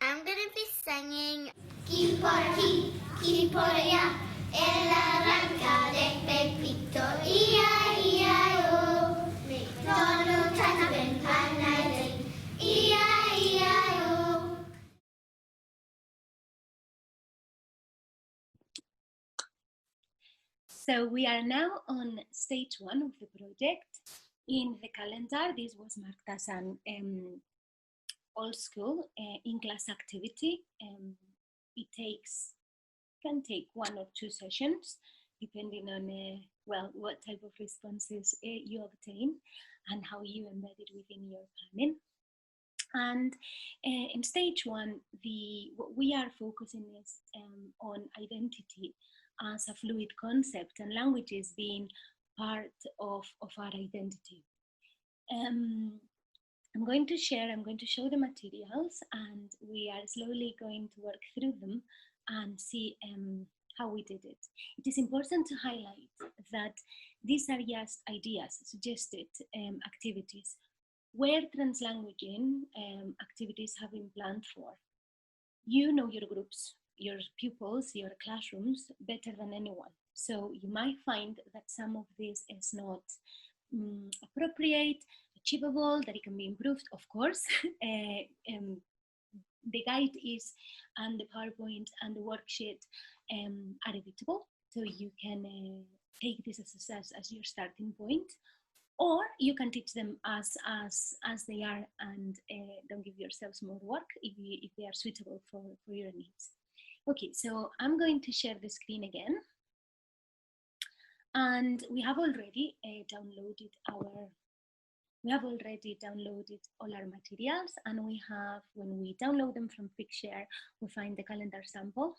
I'm going to be singing Chi por aquí, chi por allá, en la ranca de Pepito, I-I-I-O. McDonald has been planted, E-I-E-I-O. So we are now on stage 1 of the project. In the calendar, this was marked as an old school in-class activity. It can take 1 or 2 sessions, depending on what type of responses you obtain and how you embed it within your planning. And in stage 1, what we are focusing is on identity as a fluid concept, and languages being part of our identity. I'm going to show the materials, and we are slowly going to work through them and see how we did it. It is important to highlight that these are just ideas, suggested activities, where translanguaging activities have been planned for. You know your groups, your pupils, your classrooms better than anyone. So you might find that some of this is not appropriate, achievable, that it can be improved, of course. The guide is, and the PowerPoint and the worksheet are editable, so you can take this as your starting point, or you can teach them as they are and don't give yourselves more work if they are suitable for your needs. Okay, so I'm going to share the screen again. And we have already downloaded all our materials, and we have, when we download them from Figshare, we find the calendar sample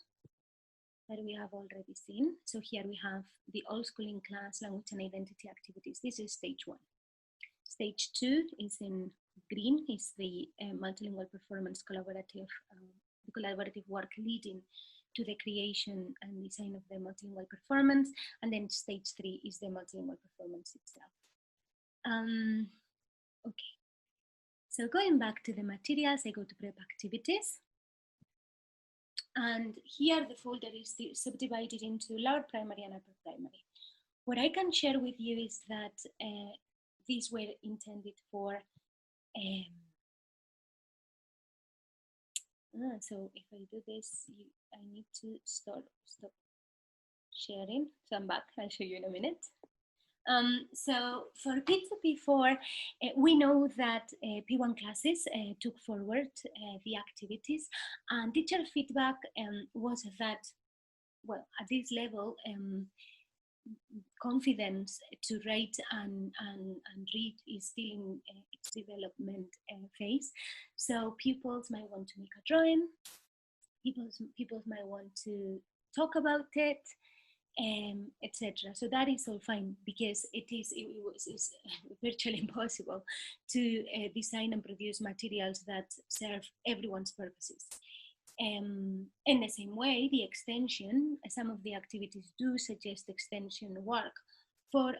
that we have already seen. So here we have the all school in class language and identity activities. This is stage 1. Stage 2 is in green, is the multilingual performance collaborative work leading to the creation and design of the multilingual performance, and then stage 3 is the multilingual performance itself. Okay, so going back to the materials, I go to prep activities, and here the folder is subdivided into lower primary and upper primary. What I can share with you is that these were intended for so if I do this, I need to stop sharing. So I'm back, I'll show you in a minute. So for P2P4, we know that P1 classes took forward the activities, and teacher feedback was that, well, at this level, confidence to write and read is still in its development phase. So pupils might want to make a drawing, pupils might want to talk about it, etc. So that is all fine, because it's virtually impossible to design and produce materials that serve everyone's purposes. In the same way, the extension, some of the activities do suggest extension work for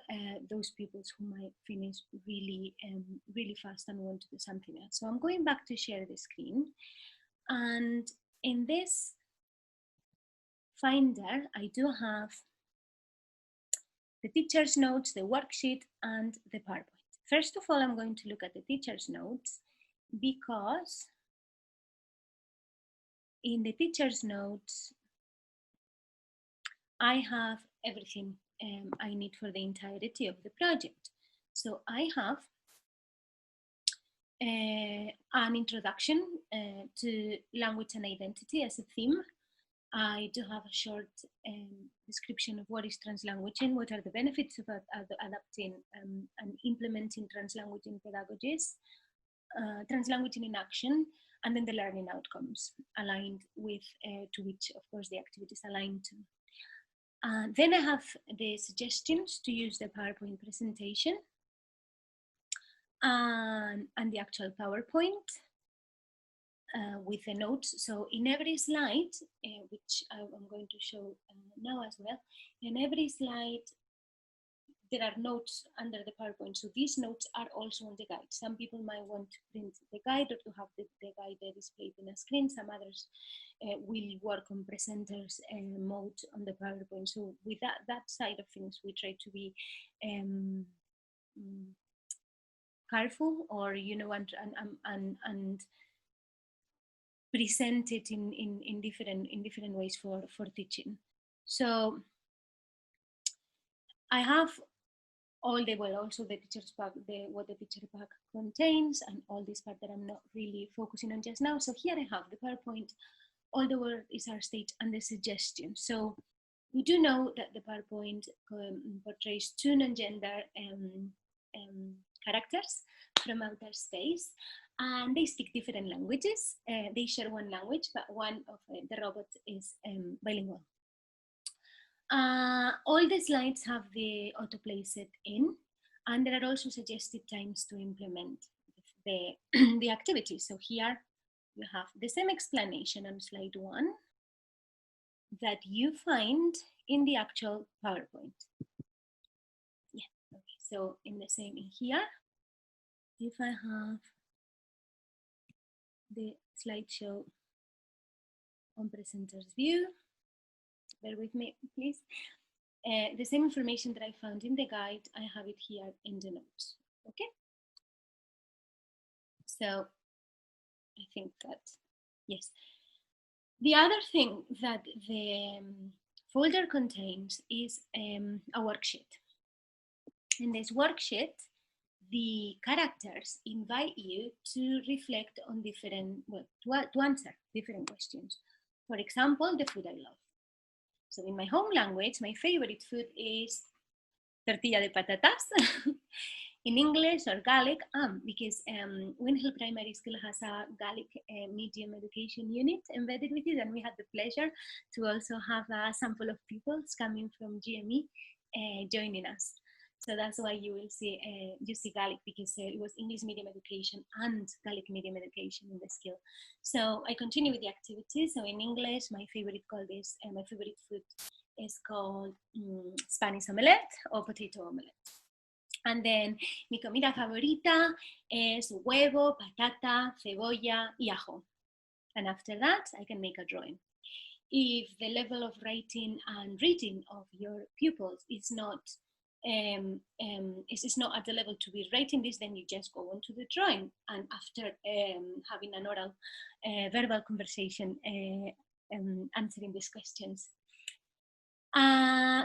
those pupils who might finish really fast and want to do something else. So I'm going back to share the screen, and in this Finder, I do have the teacher's notes, the worksheet, and the PowerPoint. First of all, I'm going to look at the teacher's notes, because in the teacher's notes, I have everything I need for the entirety of the project. So I have an introduction to language and identity as a theme. I do have a short description of what is translanguaging, what are the benefits of adapting and implementing translanguaging pedagogies, translanguaging in action, and then the learning outcomes aligned with, to which, of course, the activities aligned to. Then I have the suggestions to use the PowerPoint presentation and the actual PowerPoint with the notes. So in every slide, which I'm going to show now as well, in every slide, there are notes under the PowerPoint. So these notes are also on the guide. Some people might want to print the guide or to have the guide displayed in a screen. Some others will work on presenters mode on the PowerPoint. So with that side of things, we try to be careful, or and present it in different ways for teaching. So I have also the teacher's pack, what the teacher pack contains, and all this part that I'm not really focusing on just now. So here I have the PowerPoint, all the words are stated, and the suggestions. So we do know that the PowerPoint portrays two non-gender characters from outer space, and they speak different languages. They share one language, but one of the robots is bilingual. All the slides have the autoplay set in, and there are also suggested times to implement the activity. So here you have the same explanation on slide 1 that you find in the actual PowerPoint. Yeah, okay, so in the same in here, if I have the slideshow on presenter's view, bear with me, please. The same information that I found in the guide, I have it here in the notes, okay? So I think that, yes. The other thing that the folder contains is a worksheet. In this worksheet, the characters invite you to reflect on different, well, to answer different questions. For example, the food I love. So in my home language, my favorite food is tortilla de patatas. In English or Gaelic, because Whinhill Primary School has a Gaelic medium education unit embedded with it, and we had the pleasure to also have a sample of pupils coming from GME joining us. So that's why you will see Gaelic, because it was English medium education and Gaelic medium education in the skill. So I continue with the activities. So in English, my favorite food is called Spanish omelette or potato omelette. And then mi comida favorita es huevo, patata, cebolla y ajo. And after that, I can make a drawing. If the level of writing and reading of your pupils is not at the level to be writing this, then you just go on to the drawing. And after having an oral verbal conversation, answering these questions.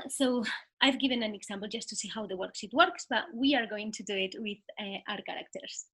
So I've given an example just to see how the worksheet works, but we are going to do it with our characters.